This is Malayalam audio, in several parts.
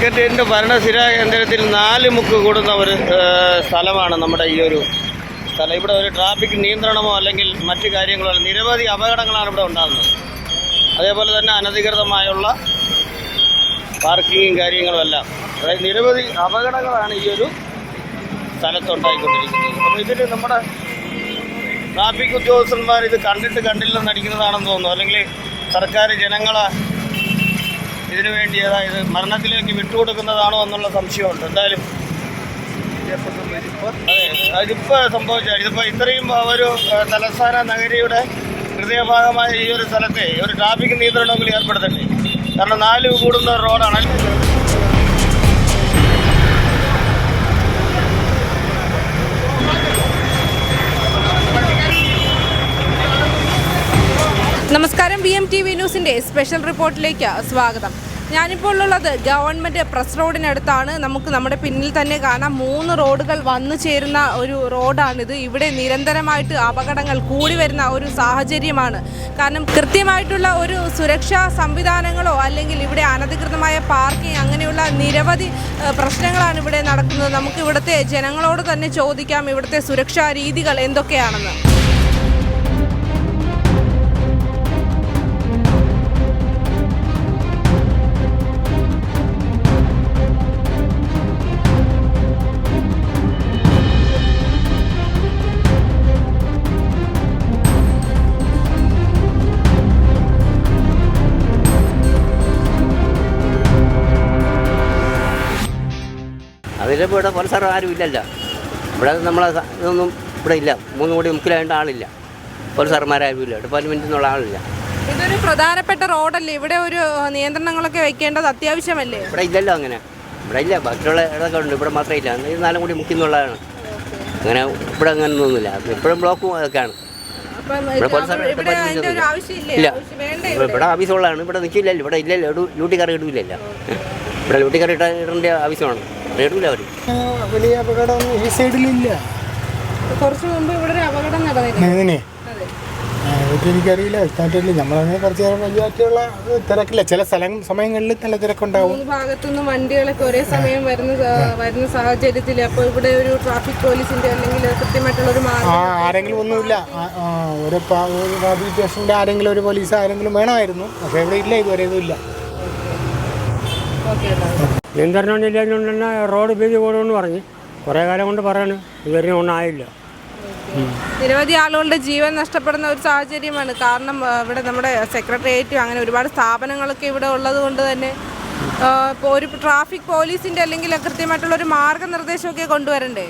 സെക്രട്ടേറിയറ്റിൻ്റെ ഭരണസ്ഥിര കേന്ദ്രത്തിൽ 4 മുക്ക് കൂടുന്ന ഒരു സ്ഥലമാണ് നമ്മുടെ ഈ ഒരു സ്ഥലം. ഇവിടെ ഒരു ട്രാഫിക് നിയന്ത്രണമോ അല്ലെങ്കിൽ മറ്റു കാര്യങ്ങളോ നിരവധി അപകടങ്ങളാണ് ഇവിടെ ഉണ്ടാകുന്നത്. അതേപോലെ തന്നെ അനധികൃതമായുള്ള പാർക്കിങ്ങും കാര്യങ്ങളും എല്ലാം, അതായത് നിരവധി അപകടങ്ങളാണ് ഈ ഒരു സ്ഥലത്തുണ്ടായിക്കൊണ്ടിരിക്കുന്നത്. അപ്പോൾ ഇതിൽ നമ്മുടെ ട്രാഫിക് ഉദ്യോഗസ്ഥന്മാർ ഇത് കണ്ടില്ലെന്ന് നടിക്കുന്നതാണെന്ന് തോന്നുന്നു, അല്ലെങ്കിൽ സർക്കാർ ജനങ്ങളെ ഇതിനു വേണ്ടി അതായത് മരണത്തിലേക്ക് വിട്ടുകൊടുക്കുന്നതാണോ എന്നുള്ള സംശയമുണ്ട്. എന്തായാലും അതെ, ഇതിപ്പോൾ സംഭവിച്ചാൽ ഇതിപ്പോൾ ഇത്രയും ഒരു തലസ്ഥാന നഗരിയുടെ ഹൃദയഭാഗമായ ഈ ഒരു സ്ഥലത്തെ ഒരു ട്രാഫിക് നിയന്ത്രണമെങ്കിലും ഏർപ്പെടുത്തണ്ടേ? കാരണം 4 കൂടുന്ന റോഡാണ്. നമസ്കാരം, BMTV ന്യൂസിൻ്റെ സ്പെഷ്യൽ റിപ്പോർട്ടിലേക്ക് സ്വാഗതം. ഞാനിപ്പോൾ ഉള്ളത് ഗവൺമെൻറ് പ്രസ് റോഡിനടുത്താണ്. നമുക്ക് നമ്മുടെ പിന്നിൽ തന്നെ കാണാം 3 റോഡുകൾ വന്നു ചേരുന്ന ഒരു റോഡാണിത്. ഇവിടെ നിരന്തരമായിട്ട് അപകടങ്ങൾ കൂടി വരുന്ന ഒരു സാഹചര്യമാണ്. കാരണം കൃത്യമായിട്ടുള്ള ഒരു സുരക്ഷാ സംവിധാനങ്ങളോ അല്ലെങ്കിൽ ഇവിടെ അനധികൃതമായ പാർക്കിംഗ് അങ്ങനെയുള്ള നിരവധി പ്രശ്നങ്ങളാണ് ഇവിടെ നടക്കുന്നത്. നമുക്ക് ഇവിടുത്തെ ജനങ്ങളോട് തന്നെ ചോദിക്കാം ഇവിടുത്തെ സുരക്ഷാ രീതികൾ എന്തൊക്കെയാണെന്ന്. അതിലിപ്പോൾ ഇവിടെ പോലീസുകാർ ആരും ഇല്ലല്ലോ. ഇവിടെ നമ്മളെ ഇതൊന്നും ഇവിടെ ഇല്ല. 3 കോടി മുക്കിലായിട്ട് ആളില്ല. പോലീസുകാരന്മാരാരും ഇല്ല. ഡിപ്പാർട്ട്മെൻറ്റിൽ നിന്നുള്ള ആളില്ല. ഇതൊരു പ്രധാനപ്പെട്ട റോഡല്ലേ, ഇവിടെ ഒരു നിയന്ത്രണങ്ങളൊക്കെ വെക്കേണ്ടത് അത്യാവശ്യമല്ലേ? ഇവിടെ ഇല്ലല്ലോ അങ്ങനെ. ഇവിടെ ഇല്ല. ബാക്കിയുള്ള ഇടമൊക്കെ ഉണ്ട്, ഇവിടെ മാത്രമേ ഇല്ല. ഇത് 4 കോടി മുക്കിന്നുള്ളതാണ്. അങ്ങനെ ഇവിടെ അങ്ങനെ ഒന്നുമില്ല. ഇപ്പോഴും ബ്ലോക്കും അതൊക്കെയാണ്. ഇവിടെ പോലീസുകാർ ഇല്ല. ഇവിടെ ആവശ്യമുള്ളതാണ്. ഇവിടെ നിൽക്കില്ലല്ലോ. ഇവിടെ ഇല്ലല്ലോ. ഡ്യൂട്ടി കയറി ഇടില്ലല്ലോ. ഇവിടെ ഡ്യൂട്ടി കയറി ഇടേണ്ട ആവശ്യമാണ്. ഇടില്ല അവർ. വലിയ അപകടമൊന്നും ഈ സൈഡിലില്ല. കുറച്ച് മുമ്പ് ഇവിടെ ഒരു അപകടം നടന്നിരുന്നു. എനിക്കറിയില്ല, എത്താറ്റില്ല. നമ്മളങ്ങനെ കുറച്ച് നേരം വലിയാറ്റുള്ള തിരക്കില്ല. ചില സമയങ്ങളിൽ നല്ല തിരക്കുണ്ടാവും. ഭാഗത്തുനിന്ന് വണ്ടികളൊക്കെ ഒരേ സമയം വരുന്ന സാഹചര്യത്തിൽ അപ്പോൾ ഇവിടെ ഒരു ട്രാഫിക് പോലീസിന്റെ അല്ലെങ്കിൽ കൃത്യമായിട്ടുള്ള ഒരു ആരെങ്കിലും ഒന്നുമില്ല. ഒരു ട്രാഫിക് സ്റ്റേഷൻ്റെ ആരെങ്കിലും ഒരു പോലീസ് ആരെങ്കിലും വേണമായിരുന്നു. പക്ഷേ ഇവിടെ ഇല്ല, ഇതുവരെ ഇതും ഇല്ല. നിയന്ത്രണമില്ലാത്തതുകൊണ്ട് തന്നെ റോഡ് വീതി കൂടുമെന്ന് പറഞ്ഞ് കുറേ കാലം കൊണ്ട് പറയണം. ഇതുവരെ ഒന്നും ആയില്ല. നിരവധി ആളുകളുടെ ജീവൻ നഷ്ടപ്പെടുന്ന ഒരു സാഹചര്യമാണ്. കാരണം ഇവിടെ നമ്മുടെ സെക്രട്ടേറിയറ്റും അങ്ങനെ ഒരുപാട് സ്ഥാപനങ്ങളൊക്കെ ഇവിടെ ഉള്ളത് കൊണ്ട് തന്നെ ഇപ്പോൾ ഒരു ട്രാഫിക് പോലീസിൻ്റെ അല്ലെങ്കിൽ കൃത്യമായിട്ടുള്ള ഒരു മാർഗ്ഗനിർദ്ദേശമൊക്കെ കൊണ്ടുവരണ്ടേ?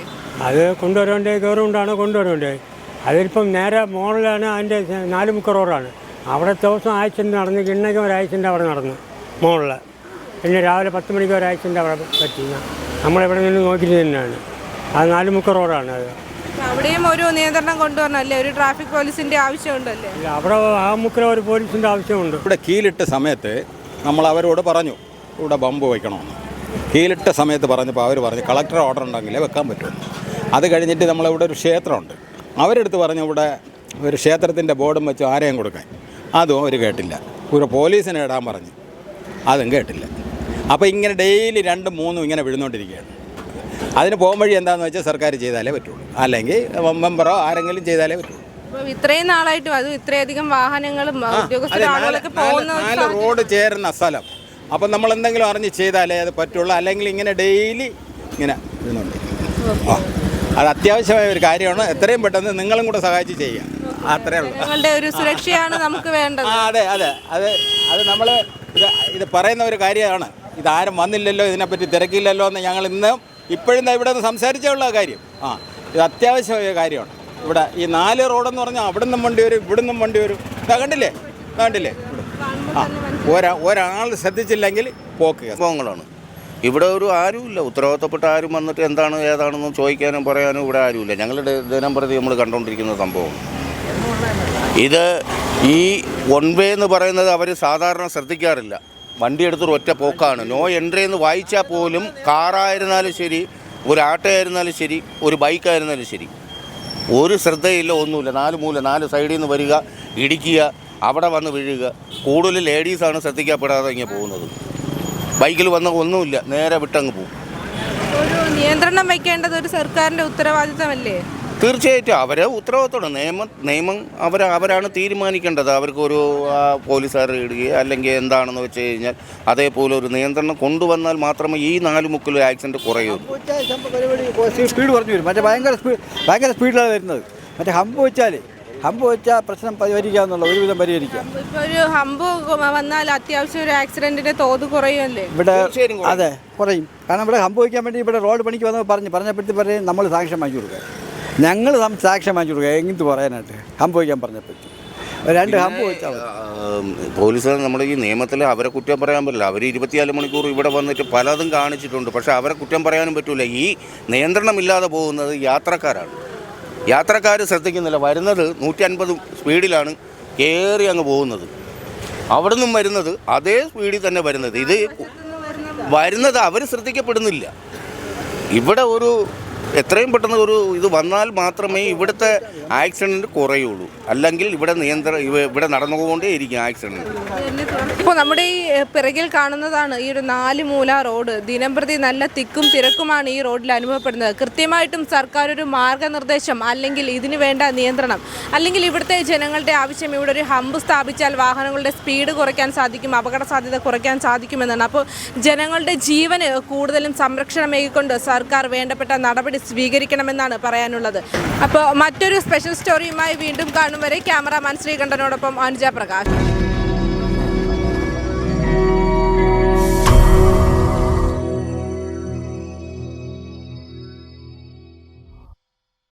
അത് കൊണ്ടുവരേണ്ടേ, ഗവൺമെൻറ്റാണ് കൊണ്ടുവരേണ്ടേ. അതിലിപ്പം നേരെ മോളിലാണ്. അതിൻ്റെ 4 മുക്ക് റോഡാണ്. അവിടെ ദിവസം ആക്സിഡൻറ്റ് നടന്ന് കിണ്ണയ്ക്ക് ഒരു ആക്സിഡൻറ്റ് അവിടെ നടന്നു മോളിൽ. പിന്നെ രാവിലെ 10 മണിക്ക് ഒരു ആക്സിഡൻറ്റ് അവിടെ പറ്റി. നമ്മളിവിടെ നിന്ന് നോക്കിയിട്ട് തന്നെയാണ്. അത് 4 മുക്ക് റോഡാണ്. അത് അവിടെയും ഒരു നിയന്ത്രണം കൊണ്ടുവരണമല്ലേ? ഒരു ട്രാഫിക് പോലീസിൻ്റെ ആവശ്യമുണ്ടല്ലേ? അവിടെ ആ മുക്കിലെ ഒരു പോലീസിൻ്റെ ആവശ്യമുണ്ട്. ഇവിടെ കീലിട്ട സമയത്ത് നമ്മൾ അവരോട് പറഞ്ഞു ഇവിടെ ബമ്പ് വയ്ക്കണമെന്ന്. കീലിട്ട സമയത്ത് പറഞ്ഞപ്പോൾ അവർ പറഞ്ഞു കളക്ടർ ഓർഡർ ഉണ്ടെങ്കിലേ വെക്കാൻ പറ്റുള്ളൂ. അത് കഴിഞ്ഞിട്ട് നമ്മളിവിടെ ഒരു ക്ഷേത്രമുണ്ട്, അവരെടുത്ത് പറഞ്ഞു ഇവിടെ ഒരു ക്ഷേത്രത്തിൻ്റെ ബോർഡും വെച്ച് ആരെയും കൊടുക്കാൻ. അതും അവർ കേട്ടില്ല. ഒരു പോലീസിനെ ഇടാൻ പറഞ്ഞു, അതും കേട്ടില്ല. അപ്പോൾ ഇങ്ങനെ ഡെയിലി 2, 3 ഇങ്ങനെ വിഴുന്നുകൊണ്ടിരിക്കുകയാണ്. അതിന് പോകാൻ വഴി എന്താണെന്ന് വെച്ചാൽ സർക്കാർ ചെയ്താലേ പറ്റുള്ളൂ, അല്ലെങ്കിൽ മെമ്പറോ ആരെങ്കിലും ചെയ്താലേ പറ്റുള്ളൂ. ഇത്രയും നാളായിട്ടും അതും ഇത്രയധികം വാഹനങ്ങളും 4 റോഡ് ചേരുന്ന സ്ഥലം. അപ്പം നമ്മൾ എന്തെങ്കിലും അറിഞ്ഞ് ചെയ്താലേ അത് പറ്റുള്ളൂ, അല്ലെങ്കിൽ ഇങ്ങനെ ഡെയിലി ഇങ്ങനെ വിഴുന്നുകൊണ്ടിരിക്കും. അത് അത്യാവശ്യമായ ഒരു കാര്യമാണ്. എത്രയും പെട്ടെന്ന് നിങ്ങളും കൂടെ സഹായിച്ച് ചെയ്യാം. അത്രേ ഉള്ളൂ. നിങ്ങളുടെ ഒരു സുരക്ഷയാണ് നമുക്ക് വേണ്ടത്. അതെ അതെ അതെ അത് നമ്മൾ ഇത് പറയുന്ന ഒരു കാര്യമാണ്. ഇതാരും വന്നില്ലല്ലോ, ഇതിനെപ്പറ്റി തിരക്കില്ലല്ലോ എന്ന് ഞങ്ങൾ ഇപ്പോഴും ഇവിടെ നിന്ന് സംസാരിച്ചുള്ള കാര്യം. ഇത് അത്യാവശ്യമായ കാര്യമാണ്. ഇവിടെ ഈ 4 റോഡെന്ന് പറഞ്ഞാൽ അവിടെ നിന്നും വണ്ടി വരും, ഇവിടെ നിന്നും വണ്ടി വരും. കണ്ടില്ലേ ഒരാൾ ശ്രദ്ധിച്ചില്ലെങ്കിൽ പോക്ക് സംഭവങ്ങളാണ്. ഇവിടെ ആരുമില്ല. ഉത്തരവാദിത്തപ്പെട്ട ആരും വന്നിട്ട് എന്താണ് ഏതാണെന്ന് ചോദിക്കാനും പറയാനും ഇവിടെ ആരുമില്ല. ഞങ്ങളുടെ ദിനംപ്രതി നമ്മൾ കണ്ടുകൊണ്ടിരിക്കുന്ന സംഭവം ഇത്. ഈ 1 വേ എന്ന് പറയുന്നത് അവർ സാധാരണ ശ്രദ്ധിക്കാറില്ല. വണ്ടി എടുത്തൊരു ഒറ്റ പോക്കാണ്. നോ എൻട്രി എന്ന് വായിച്ചാൽ പോലും കാറായിരുന്നാലും ശരി, ഒരു ആട്ടോയായിരുന്നാലും ശരി, ഒരു ബൈക്കായിരുന്നാലും ശരി, ഒരു ശ്രദ്ധയില്ല, ഒന്നുമില്ല. 4 മൂല 4 സൈഡിൽ നിന്ന് വരിക, ഇടിക്കുക, അവിടെ വന്ന് വീഴുക. കൂടുതൽ ലേഡീസാണ് ശ്രദ്ധിക്കപ്പെടാതെ ഇങ്ങനെ പോകുന്നത്. ബൈക്കിൽ വന്ന ഒന്നുമില്ല, നേരെ വിട്ടങ്ങ് പോകും. ഒരു നിയന്ത്രണം വെക്കേണ്ടത് ഒരു സർക്കാരിന്റെ ഉത്തരവാദിത്തമല്ലേ? തീർച്ചയായിട്ടും അവരെ ഉത്തരവാദിത്തമാണ്. നിയമം അവരാണ് തീരുമാനിക്കേണ്ടത്. അവർക്കൊരു പോലീസുകാർ ഇടുകയോ അല്ലെങ്കിൽ എന്താണെന്ന് വെച്ച് കഴിഞ്ഞാൽ അതേപോലെ ഒരു നിയന്ത്രണം കൊണ്ടുവന്നാൽ മാത്രമേ ഈ 4 മുക്കിലും ആക്സിഡൻറ്റ് കുറയൂ. സ്പീഡ് കുറഞ്ഞു വരും. മറ്റേ ഭയങ്കര സ്പീഡിലാണ് വരുന്നത്. മറ്റേ ഹമ്പ് വെച്ചാൽ പ്രശ്നം പരിഹരിക്കാമെന്നുള്ള ഒരുവിധം പരിഹരിക്കാം. ഇപ്പൊ ഒരു ഹമ്പ് വന്നാൽ അത്യാവശ്യം ഒരു ആക്സിഡന്റിന്റെ തോത് കുറയുമല്ലേ? ഇവിടെ അതെ കുറയും. കാരണം ഇവിടെ ഹമ്പ് വയ്ക്കാൻ വേണ്ടി ഇവിടെ റോഡ് പണിക്ക് വന്ന് പറഞ്ഞപ്പോഴത്തേക്ക് പറയും നമ്മൾ സാക്ഷ്യം വാങ്ങിച്ചു കൊടുക്കുക. ഞങ്ങൾ സാക്ഷ്യം വാങ്ങിച്ചു കൊടുക്കുക എങ്ങനത്തെ പറയാനായിട്ട് ഹമ്പ് വയ്ക്കാൻ പറഞ്ഞപ്പോഴത്തേക്ക് 2 ഹമ്പ് വെച്ചാൽ പോലീസുകാർ നമ്മുടെ ഈ നിയമത്തിൽ അവരെ കുറ്റം പറയാൻ പറ്റില്ല. അവർ 24 മണിക്കൂർ ഇവിടെ വന്നിട്ട് പലതും കാണിച്ചിട്ടുണ്ട്. പക്ഷേ അവരെ കുറ്റം പറയാനും പറ്റില്ല. ഈ നിയന്ത്രണമില്ലാതെ പോകുന്നത് യാത്രക്കാർ ശ്രദ്ധിക്കുന്നില്ല. വരുന്നത് 150 സ്പീഡിലാണ് കയറി അങ്ങ് പോകുന്നത്. അവിടെ നിന്നും വരുന്നത് അതേ സ്പീഡിൽ തന്നെ വരുന്നത്. വരുന്നത് അവർ ശ്രദ്ധിക്കപ്പെടുന്നില്ല. ഇവിടെ എത്രയും പെട്ടെന്ന് ഇത് വന്നാൽ മാത്രമേ ഇവിടുത്തെ ആക്സിഡൻറ്റ് കുറയുള്ളൂ. അല്ലെങ്കിൽ ഇവിടെ നടന്നുകൊണ്ടേയിരിക്കും ആക്സിഡൻറ്റ്. ഇപ്പോൾ നമ്മുടെ ഈ പിറകിൽ കാണുന്നതാണ് ഈ ഒരു 4 മൂല റോഡ്. ദിനംപ്രതി നല്ല തിക്കും തിരക്കുമാണ് ഈ റോഡിൽ അനുഭവപ്പെടുന്നത്. കൃത്യമായിട്ടും സർക്കാർ ഒരു മാർഗനിർദ്ദേശം അല്ലെങ്കിൽ ഇതിന് വേണ്ട നിയന്ത്രണം അല്ലെങ്കിൽ ഇവിടുത്തെ ജനങ്ങളുടെ ആവശ്യം ഇവിടെ ഒരു ഹമ്പ് സ്ഥാപിച്ചാൽ വാഹനങ്ങളുടെ സ്പീഡ് കുറയ്ക്കാൻ സാധിക്കും, അപകട സാധ്യത കുറയ്ക്കാൻ സാധിക്കുമെന്നാണ്. അപ്പോൾ ജനങ്ങളുടെ ജീവന് കൂടുതലും സംരക്ഷണമേകിക്കൊണ്ട് സർക്കാർ വേണ്ടപ്പെട്ട നടപടി സ്വീകരിക്കണമെന്നാണ് പറയാനുള്ളത്. അപ്പോൾ മറ്റൊരു സ്പെഷ്യൽ സ്റ്റോറിയുമായി വീണ്ടും കാണും വരെ ക്യാമറാമാൻ ശ്രീകണ്ഠനോടൊപ്പം അനുജ പ്രകാശ്.